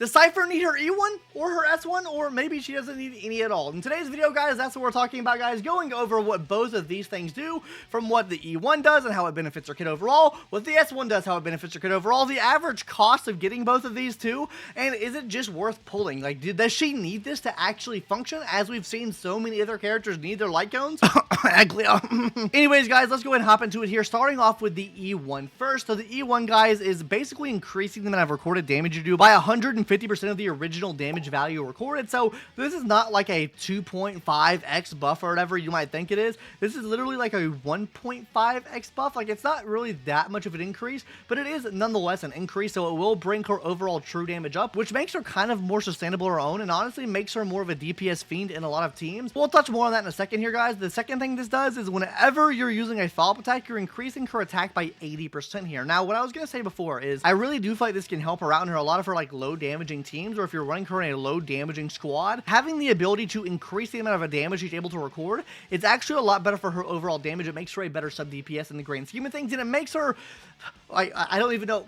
Does Cypher need her E1 or her S1, or maybe she doesn't need any at all? In today's video, guys, that's what we're talking about, guys, going over what both of these things do, from what the E1 does and how it benefits your kit overall, what the S1 does, how it benefits your kit overall, the average cost of getting both of these two, and is it just worth pulling? Like, does she need this to actually function, as we've seen so many other characters need their light cones? Anyways, guys, let's go ahead and hop into it here, starting off with the E1 first. So the E1, guys, is basically increasing the amount of recorded damage you do by 150% of the original damage value recorded. So this is not like a 2.5x buff or whatever you might think it is. This is literally like a 1.5x buff. Like, it's not really that much of an increase, but it is nonetheless an increase. So it will bring her overall true damage up, which makes her kind of more sustainable on her own, and honestly makes her more of a DPS fiend in a lot of teams. We'll touch more on that in a second here, guys. The second thing this does is whenever you're using a follow-up attack, you're increasing her attack by 80% here. Now, what I was going to say before is I really do feel like this can help her out in her a lot of her like low damaging teams, or if you're running her in a low damaging squad, having the ability to increase the amount of damage she's able to record, it's actually a lot better for her overall damage. It makes her a better sub DPS in the grand scheme of things, and it makes her, I don't even know,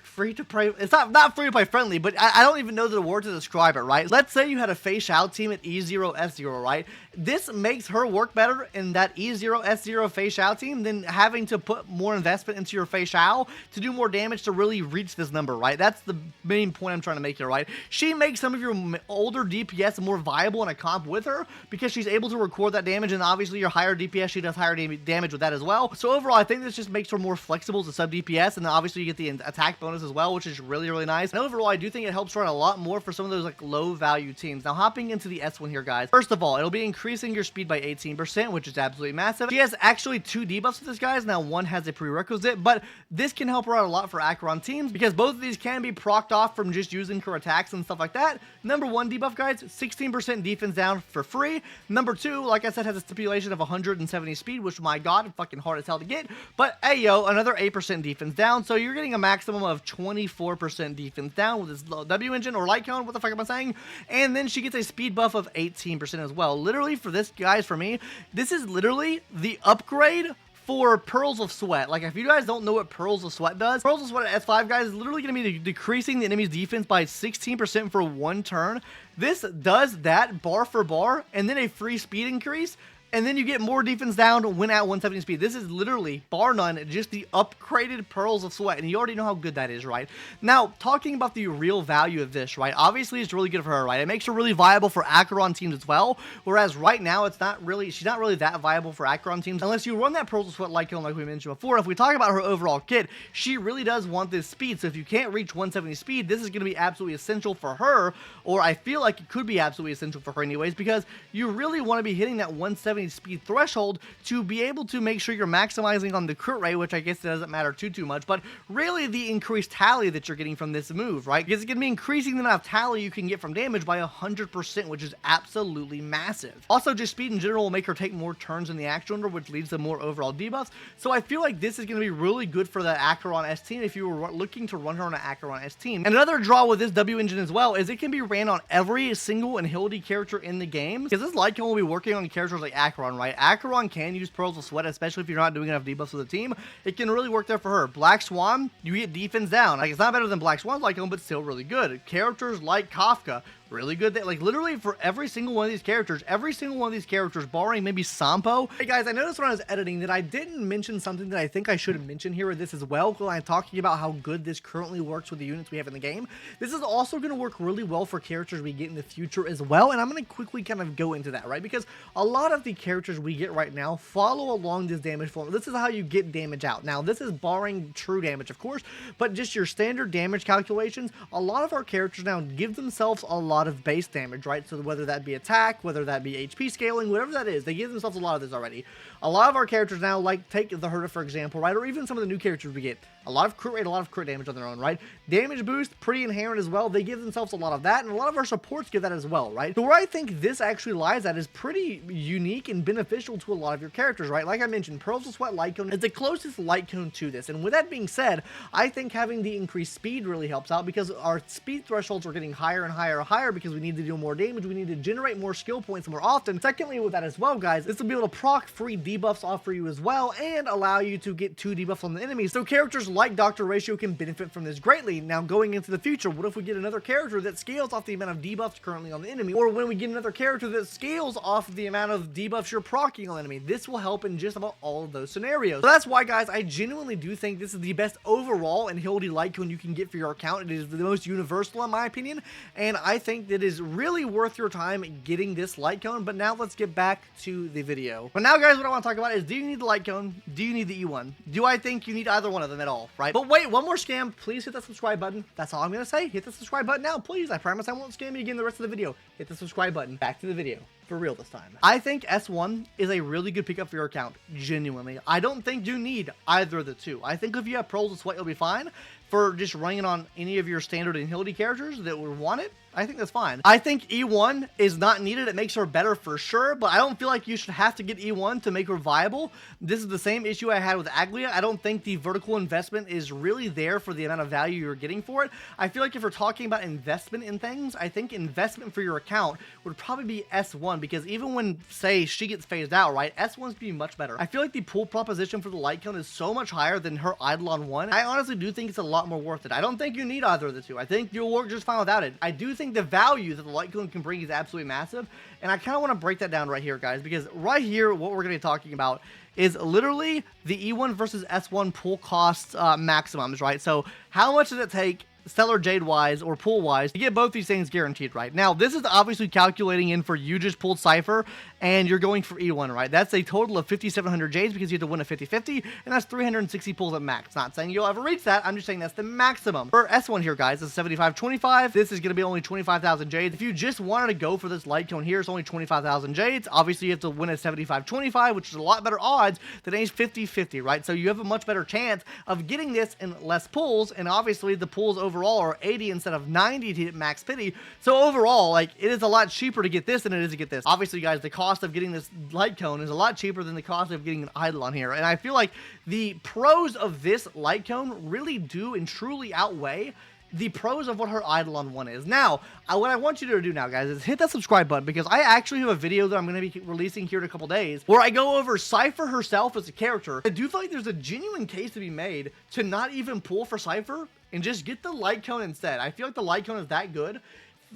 free to play. It's not free to play friendly, but I don't even know the word to describe it, right? Let's say you had a Fei Xiao team at E0 S0, right? This makes her work better in that E0 S0 Fei Xiao team than having to put more investment into your Fei Xiao to do more damage to really reach this number, right? That's the main point I'm trying to make here, right? She makes some of your older DPS more viable in a comp with her because she's able to record that damage, and obviously your higher DPS, she does higher damage with that as well. So overall, I think this just makes her more flexible to sub DPS, and then obviously you get the attack bonus as well, which is really, really nice. And overall, I do think it helps run a lot more for some of those like low value teams. Now, hopping into the S1 here, guys. First of all, it'll be increasing your speed by 18%, which is absolutely massive. She has actually two debuffs with this, guys. Now, one has a prerequisite, but this can help her out a lot for Acheron teams because both of these can be procced off from just using her attacks and stuff like that. Number one debuff, guys, 16% defense down for free. Number two, like I said, has a stipulation of 170 speed, which, my god, fucking hard as hell to get. But hey, yo, another 8% defense down, so you're getting a maximum of 24% defense down with this W engine or light cone. What the fuck am I saying? And then she gets a speed buff of 18% as well. Literally, for this, guys, for me, this is literally the upgrade for Pearls of Sweat. Like, if you guys don't know what Pearls of Sweat does, Pearls of Sweat at S5, guys, is literally going to be decreasing the enemy's defense by 16% for one turn. This does that bar for bar, and then a free speed increase, and then you get more defense down when at 170 speed. This is literally, bar none, just the upgraded Pearls of Sweat, and you already know how good that is, right? Now, talking about the real value of this, right? Obviously, it's really good for her, right? It makes her really viable for Acheron teams as well, whereas right now, she's not really that viable for Acheron teams unless you run that Pearls of Sweat light cone like we mentioned before. If we talk about her overall kit, she really does want this speed, so if you can't reach 170 speed, this is going to be absolutely essential for her, or I feel like it could be absolutely essential for her anyways, because you really want to be hitting that 170 speed threshold to be able to make sure you're maximizing on the crit rate, which I guess it doesn't matter too much, but really the increased tally that you're getting from this move, right? Because it's going to be increasing the amount of tally you can get from damage by 100%, which is absolutely massive. Also, just speed in general will make her take more turns in the action order, which leads to more overall debuffs. So I feel like this is going to be really good for the Acheron S team if you were looking to run her on an Acheron S team. And another draw with this W engine as well is it can be ran on every single Anhility character in the game, because this light cone will be working on characters like Acheron, right? Acheron can use Pearls of Sweat, especially if you're not doing enough debuffs with the team. It can really work there for her. Black Swan, you get defense down. Like, it's not better than Black Swan's light cone, but still really good. Characters like Kafka, really good. Like, literally for every single one of these characters, barring maybe Sampo. Hey guys, I noticed when I was editing that I didn't mention something that I think I should mention here with this as well, when I'm talking about how good this currently works with the units we have in the game. This is also going to work really well for characters we get in the future as well, and I'm going to quickly kind of go into that, right? Because a lot of the characters we get right now follow along this damage formula. This is how you get damage out. Now, this is barring true damage, of course, but just your standard damage calculations, a lot of our characters now give themselves a lot of base damage, right? So whether that be attack, whether that be HP scaling, whatever that is, they give themselves a lot of this already. A lot of our characters now, like take the Herta for example, right? Or even some of the new characters we get, a lot of crit rate, a lot of crit damage on their own, right? Damage boost, pretty inherent as well. They give themselves a lot of that, and a lot of our supports give that as well, right? So where I think this actually lies at is pretty unique and beneficial to a lot of your characters, right? Like I mentioned, Pearls of Sweat light cone is the closest light cone to this, and with that being said, I think having the increased speed really helps out because our speed thresholds are getting higher and higher and higher because we need to do more damage, we need to generate more skill points more often. Secondly, with that as well, guys, this will be able to proc free debuffs off for you as well and allow you to get 2 debuffs on the enemies. So characters like-doctor ratio can benefit from this greatly. Now, going into the future, what if we get another character that scales off the amount of debuffs currently on the enemy, or when we get another character that scales off the amount of debuffs you're proccing on the enemy? This will help in just about all of those scenarios. So that's why, guys, I genuinely do think this is the best overall and Hildy Lytcone you can get for your account. It is the most universal in my opinion, and I think that is really worth your time getting this Lytcone. But now let's get back to the video. But now, guys, what I want to talk about is, do you need the Lytcone? Do you need the E1? Do I think you need either one of them at all, right? But wait, one more scam. Please hit that subscribe button. That's all I'm going to say. Hit the subscribe button now, please. I promise I won't scam you again the rest of the video. Hit the subscribe button. Back to the video. For real this time. I think S1 is a really good pickup for your account, genuinely. I don't think you need either of the two. I think if you have Pearls of Sweat, you'll be fine. For just running on any of your standard and Hildy characters that would want it, I think that's fine. I think E1 is not needed. It makes her better for sure, but I don't feel like you should have to get E1 to make her viable. This is the same issue I had with Aglia. I don't think the vertical investment is really there for the amount of value you're getting for it. I feel like if we're talking about investment in things, I think investment for your account would probably be S1, because even when, say, she gets phased out, right, S1's going to be much better. I feel like the pull proposition for the Lytcone is so much higher than her Eidolon 1. I honestly do think it's a lot more worth it. I don't think you need either of the two. I think you'll work just fine without it. I do think the value that the Lytcone can bring is absolutely massive, and I kind of want to break that down right here, guys, because right here, what we're going to be talking about is literally the E1 versus S1 pull cost maximums, right? So how much does it take Stellar Jade wise or pool wise to get both these things guaranteed, right? Now, this is obviously calculating in for you just pulled Cypher and you're going for E1, right? That's a total of 5,700 Jades because you have to win a 50-50, and that's 360 pulls at max. Not saying you'll ever reach that, I'm just saying that's the maximum. For S1 here, guys, it's 75-25. This is going to be only 25,000 Jades. If you just wanted to go for this Lytcone here, it's only 25,000 Jades. Obviously, you have to win a 75-25, which is a lot better odds than a 50-50, right? So you have a much better chance of getting this in less pulls, and obviously the pulls overall are 80 instead of 90 to hit max pity. So overall, like, it is a lot cheaper to get this than it is to get this. Obviously, guys, the cost of getting this Lytcone is a lot cheaper than the cost of getting an Eidolon here, and I feel like the pros of this Lytcone really do and truly outweigh the pros of what her Eidolon 1 is. Now, what I want you to do now, guys, is hit that subscribe button, because I actually have a video that I'm going to be releasing here in a couple days where I go over Cypher herself as a character. I do feel like there's a genuine case to be made to not even pull for Cypher and just get the Lytcone instead. I feel like the Lytcone is that good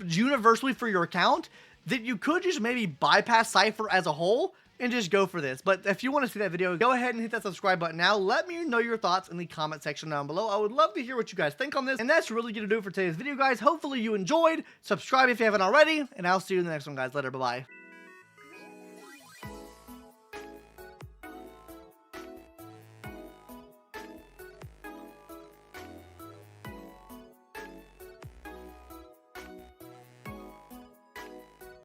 universally for your account that you could just maybe bypass Cypher as a whole and just go for this. But if you want to see that video, go ahead and hit that subscribe button now. Let me know your thoughts in the comment section down below. I would love to hear what you guys think on this. And that's really going to do it for today's video, guys. Hopefully you enjoyed. Subscribe if you haven't already, and I'll see you in the next one, guys. Later. Bye-bye.